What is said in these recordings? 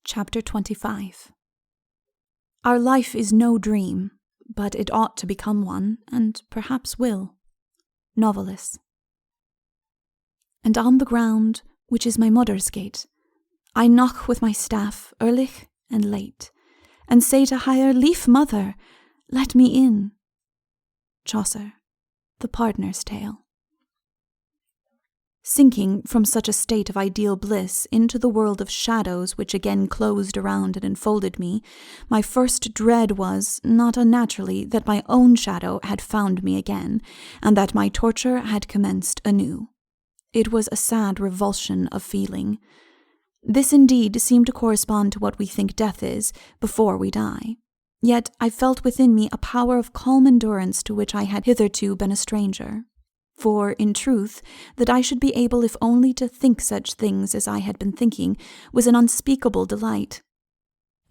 Chapter 25. Our life is no dream, but it ought to become one, and perhaps will. Novelist. And on the ground, which is my mother's gate, I knock with my staff earlich and late, and say to hire, Lief mother, let me in. Chaucer, The Pardoner's Tale. Sinking from such a state of ideal bliss into the world of shadows which again closed around and enfolded me, my first dread was, not unnaturally, that my own shadow had found me again, and that my torture had commenced anew. It was a sad revulsion of feeling. This indeed seemed to correspond to what we think death is, before we die. Yet I felt within me a power of calm endurance to which I had hitherto been a stranger. For, in truth, that I should be able if only to think such things as I had been thinking was an unspeakable delight.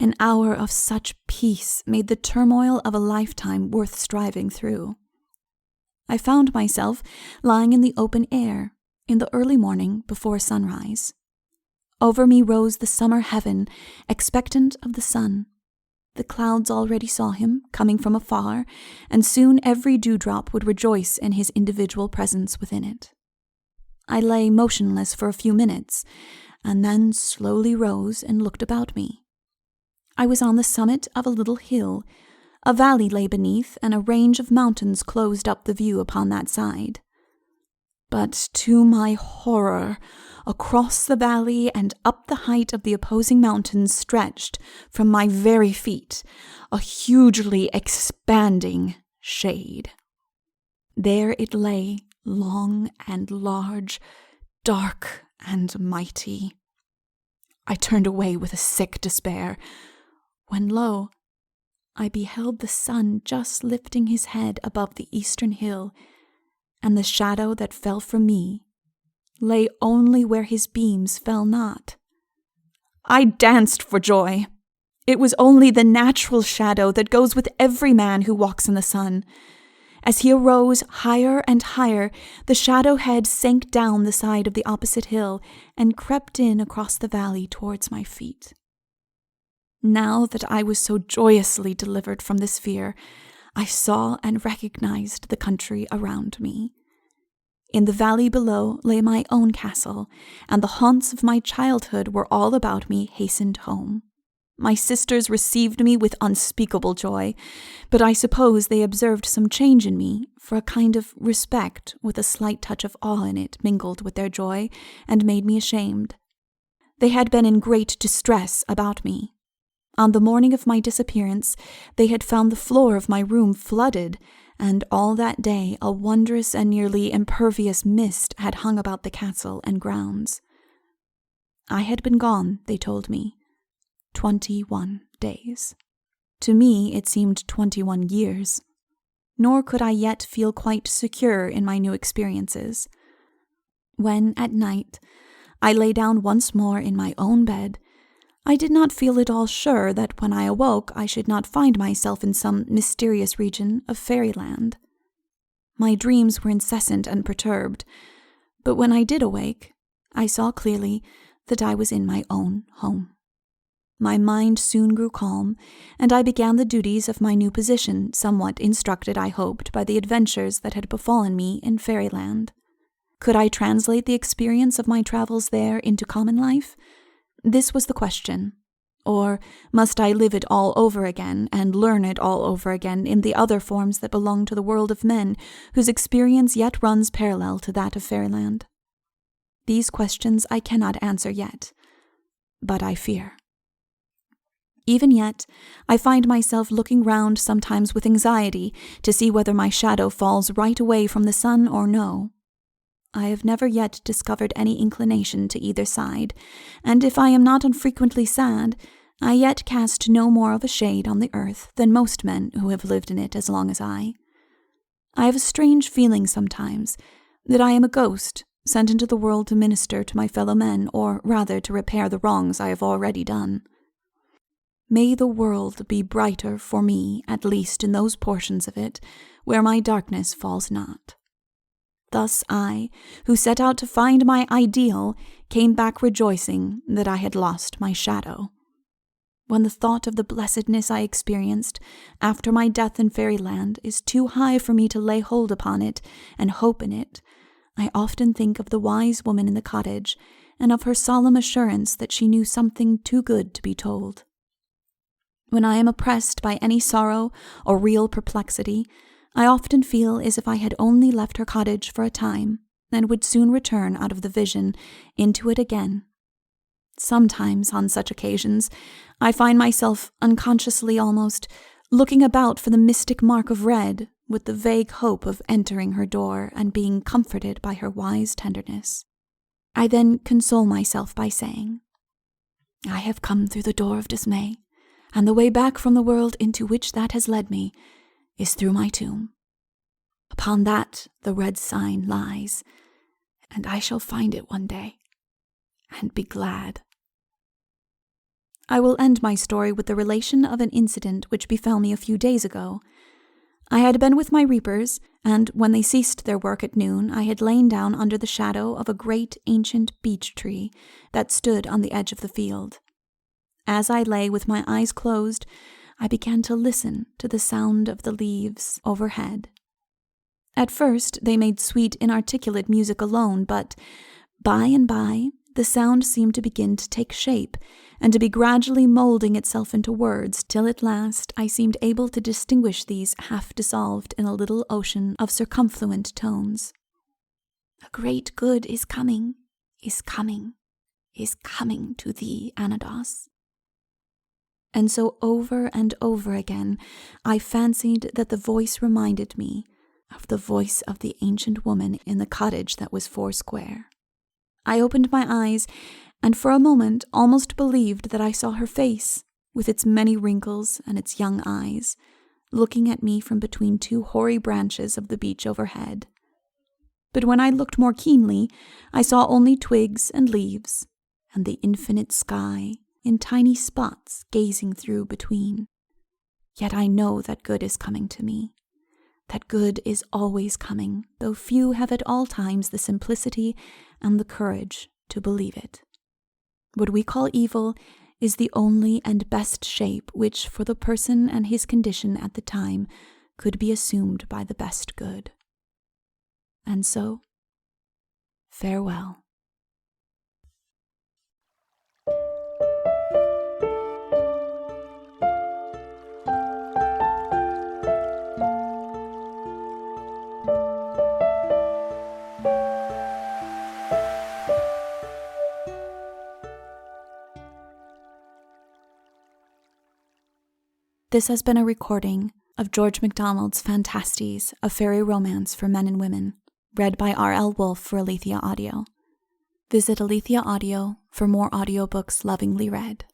An hour of such peace made the turmoil of a lifetime worth striving through. I found myself lying in the open air, in the early morning before sunrise. Over me rose the summer heaven, expectant of the sun. The clouds already saw him, coming from afar, and soon every dewdrop would rejoice in his individual presence within it. I lay motionless for a few minutes, and then slowly rose and looked about me. I was on the summit of a little hill. A valley lay beneath, and a range of mountains closed up the view upon that side. But to my horror, across the valley and up the height of the opposing mountains stretched, from my very feet, a hugely expanding shade. There it lay, long and large, dark and mighty. I turned away with a sick despair, when lo, I beheld the sun just lifting his head above the eastern hill, and the shadow that fell from me lay only where his beams fell not. I danced for joy. It was only the natural shadow that goes with every man who walks in the sun. As he arose higher and higher, the shadow head sank down the side of the opposite hill and crept in across the valley towards my feet. Now that I was so joyously delivered from this fear, I saw and recognized the country around me. In the valley below lay my own castle, and the haunts of my childhood were all about me hastened home. My sisters received me with unspeakable joy, but I suppose they observed some change in me, for a kind of respect with a slight touch of awe in it mingled with their joy, and made me ashamed. They had been in great distress about me. On the morning of my disappearance, they had found the floor of my room flooded, and all that day a wondrous and nearly impervious mist had hung about the castle and grounds. I had been gone, they told me, 21 days. To me it seemed 21 years. Nor could I yet feel quite secure in my new experiences. When, at night, I lay down once more in my own bed, I did not feel at all sure that when I awoke I should not find myself in some mysterious region of fairyland. My dreams were incessant and perturbed, but when I did awake, I saw clearly that I was in my own home. My mind soon grew calm, and I began the duties of my new position, somewhat instructed, I hoped, by the adventures that had befallen me in fairyland. Could I translate the experience of my travels there into common life? This was the question. Or must I live it all over again and learn it all over again in the other forms that belong to the world of men, whose experience yet runs parallel to that of fairyland? These questions I cannot answer yet, but I fear. Even yet, I find myself looking round sometimes with anxiety to see whether my shadow falls right away from the sun or no. I have never yet discovered any inclination to either side, and if I am not unfrequently sad, I yet cast no more of a shade on the earth than most men who have lived in it as long as I. I have a strange feeling sometimes that I am a ghost sent into the world to minister to my fellow men, or rather to repair the wrongs I have already done. May the world be brighter for me, at least in those portions of it where my darkness falls not. Thus I, who set out to find my ideal, came back rejoicing that I had lost my shadow. when the thought of the blessedness I experienced after my death in fairyland is too high for me to lay hold upon it and hope in it, I often think of the wise woman in the cottage and of her solemn assurance that she knew something too good to be told. When I am oppressed by any sorrow or real perplexity, I often feel as if I had only left her cottage for a time and would soon return out of the vision into it again. Sometimes, on such occasions, I find myself unconsciously almost looking about for the mystic mark of red, with the vague hope of entering her door and being comforted by her wise tenderness. I then console myself by saying, I have come through the door of dismay, and the way back from the world into which that has led me is through my tomb. Upon that the red sign lies, and I shall find it one day, and be glad. I will end my story with the relation of an incident which befell me a few days ago. I had been with my reapers, and when they ceased their work at noon, I had lain down under the shadow of a great ancient beech tree that stood on the edge of the field. As I lay with my eyes closed, I began to listen to the sound of the leaves overhead. At first they made sweet, inarticulate music alone, but by and by the sound seemed to begin to take shape and to be gradually molding itself into words, till at last I seemed able to distinguish these half dissolved in a little ocean of circumfluent tones. A great good is coming, is coming, is coming to thee, Anados. And so over and over again I fancied that the voice reminded me of the voice of the ancient woman in the cottage that was foursquare. I opened my eyes, and for a moment almost believed that I saw her face, with its many wrinkles and its young eyes, looking at me from between two hoary branches of the beech overhead. But when I looked more keenly, I saw only twigs and leaves, and the infinite sky in tiny spots gazing through between. Yet I know that good is coming to me. That good is always coming, though few have at all times the simplicity and the courage to believe it. What we call evil is the only and best shape which, for the person and his condition at the time, could be assumed by the best good. And so, farewell. This has been a recording of George MacDonald's Phantastes, a fairy romance for men and women, read by R.L. Wolfe for Alitheia Audio. Visit Alitheia Audio for more audiobooks lovingly read.